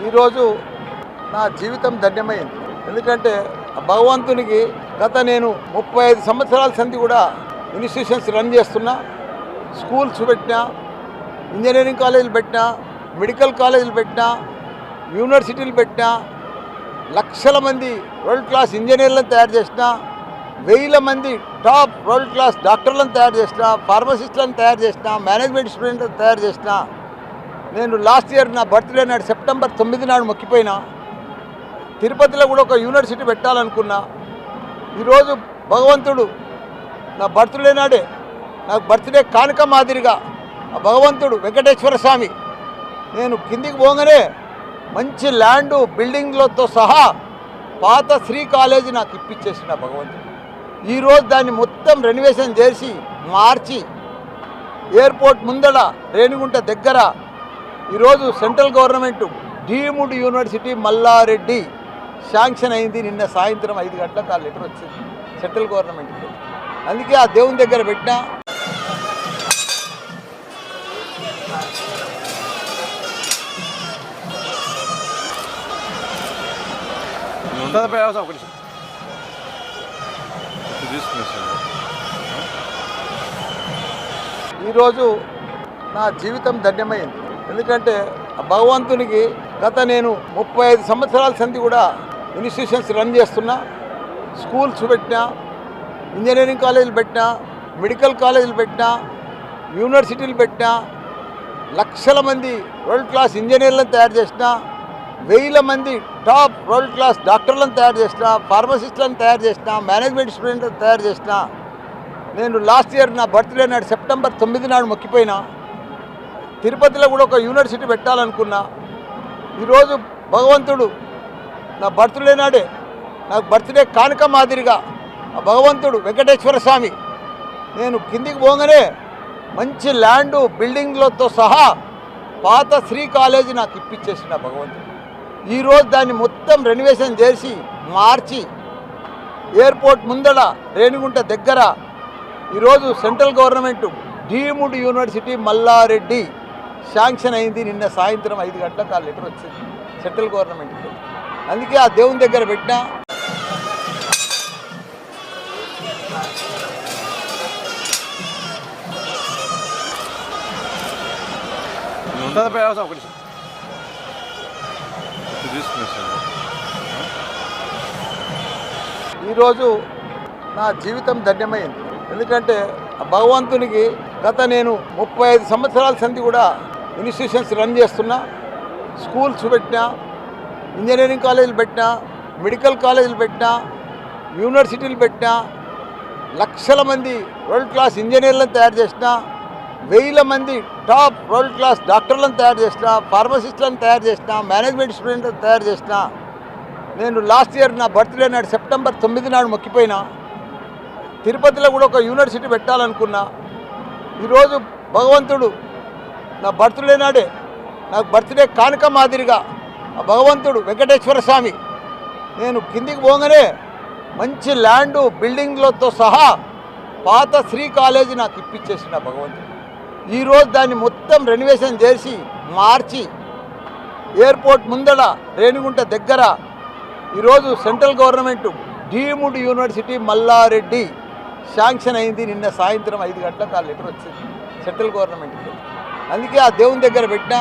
ఈరోజు నా జీవితం ధన్యమైంది. ఎందుకంటే భగవంతునికి నేను 35 సంవత్సరాల సంధి కూడా ఇన్స్టిట్యూషన్స్ రన్ చేస్తున్నా. స్కూల్స్ పెట్టినా, ఇంజనీరింగ్ కాలేజీలు పెట్టినా, మెడికల్ కాలేజీలు పెట్టినా, యూనివర్సిటీలు పెట్టినా, లక్షల మంది వరల్డ్ క్లాస్ ఇంజనీర్లను తయారు చేసిన, 1000 మంది టాప్ వరల్డ్ క్లాస్ డాక్టర్లను తయారు చేసిన, ఫార్మసిస్టులను తయారు చేసిన, మేనేజ్మెంట్ స్టూడెంట్లను తయారు చేసిన. నేను లాస్ట్ ఇయర్ నా బర్త్డే నాడు సెప్టెంబర్ 9 నాడు మొక్కిపోయినా. తిరుపతిలో కూడా ఒక యూనివర్సిటీ పెట్టాలనుకున్నా. ఈరోజు భగవంతుడు నా బర్త్డే నాడే నాకు బర్త్డే కానుక మాదిరిగా ఆ భగవంతుడు వెంకటేశ్వర స్వామి నేను కిందికి పోగానే మంచి ల్యాండు బిల్డింగ్లతో సహా పాత శ్రీ కాలేజీ నాకు ఇప్పించేసిన భగవంతుడు. ఈరోజు దాన్ని మొత్తం రెనోవేషన్ చేసి మార్చి ఎయిర్పోర్ట్ ముందడ రేణిగుంట దగ్గర ఈరోజు central government deemed university Mallareddy sanction అయింది. నిన్న సాయంత్రం 5 గంటలకు ఆ లెటర్ వచ్చింది సెంట్రల్ గవర్నమెంట్కి. అందుకే ఆ దేవుని దగ్గర పెట్టినా. ఈరోజు నా జీవితం ధన్యమైంది. ఎందుకంటే భగవంతునికి నేను 35 సంవత్సరాల సంధి కూడా ఇన్స్టిట్యూషన్స్ రన్ చేస్తున్నా. స్కూల్స్ పెట్టినా, ఇంజనీరింగ్ కాలేజీలు పెట్టినా, మెడికల్ కాలేజీలు పెట్టినా, యూనివర్సిటీలు పెట్టినా, లక్షల మంది వరల్డ్ క్లాస్ ఇంజనీర్లను తయారు చేసిన, 1000 మంది టాప్ వరల్డ్ క్లాస్ డాక్టర్లను తయారు చేసిన, ఫార్మసిస్టులను తయారు చేసిన, మేనేజ్మెంట్ స్టూడెంట్లను తయారు చేసిన. నేను లాస్ట్ ఇయర్ నా బర్త్డే నాడు సెప్టెంబర్ 9 నాడు మొక్కిపోయినా. తిరుపతిలో కూడా ఒక యూనివర్సిటీ పెట్టాలనుకున్నా. ఈరోజు భగవంతుడు నా బర్త్డే నాడే నాకు బర్త్డే కానుక మాదిరిగా ఆ భగవంతుడు వెంకటేశ్వర స్వామి నేను కిందికి పోగానే మంచి ల్యాండు బిల్డింగ్లతో సహా పాత శ్రీ కాలేజీ నాకు ఇప్పించేసిన భగవంతుడు. ఈరోజు దాన్ని మొత్తం రెనోవేషన్ చేసి మార్చి ఎయిర్పోర్ట్ ముందడ రేణిగుంట దగ్గర ఈరోజు central government deemed university Mallareddy sanction అయింది. నిన్న సాయంత్రం 5 గంటలకు ఆ లెటర్ వచ్చింది సెంట్రల్ గవర్నమెంట్కి. అందుకే ఆ దేవుని దగ్గర పెట్టినా. ఈరోజు నా జీవితం ధన్యమైంది. ఎందుకంటే భగవంతునికి నేను 35 సంవత్సరాల సంధి కూడా ఇన్స్టిట్యూషన్స్ రన్ చేస్తున్నా. స్కూల్స్ పెట్టినా, ఇంజనీరింగ్ కాలేజీలు పెట్టినా, మెడికల్ కాలేజీలు పెట్టినా, యూనివర్సిటీలు పెట్టినా, లక్షల మంది వరల్డ్ క్లాస్ ఇంజనీర్లను తయారు చేసిన, 1000 మంది టాప్ వరల్డ్ క్లాస్ డాక్టర్లను తయారు చేసిన, ఫార్మసిస్టులను తయారు చేసిన, మేనేజ్మెంట్ స్టూడెంట్లను తయారు చేసిన. నేను లాస్ట్ ఇయర్ నా బర్త్డే నాడు సెప్టెంబర్ 9 నాడు మొక్కిపోయినా. తిరుపతిలో కూడా ఒక యూనివర్సిటీ పెట్టాలనుకున్నా. ఈరోజు భగవంతుడు నా బర్త్డే నాడే నాకు బర్త్డే కానుక మాదిరిగా ఆ భగవంతుడు వెంకటేశ్వర స్వామి నేను కిందికి పోగానే మంచి ల్యాండు బిల్డింగ్లతో సహా పాత శ్రీ కాలేజీ నాకు ఇప్పించేసిన భగవంతుడు. ఈరోజు దాన్ని మొత్తం రెనోవేషన్ చేసి మార్చి ఎయిర్పోర్ట్ ముందడ రేణిగుంట దగ్గర ఈరోజు central government deemed university Mallareddy sanction అయింది. నిన్న సాయంత్రం 5 గంటలకు ఆ లెటర్ వచ్చింది సెంట్రల్ గవర్నమెంట్కి. అందుకే ఆ దేవుని దగ్గర పెట్టినా.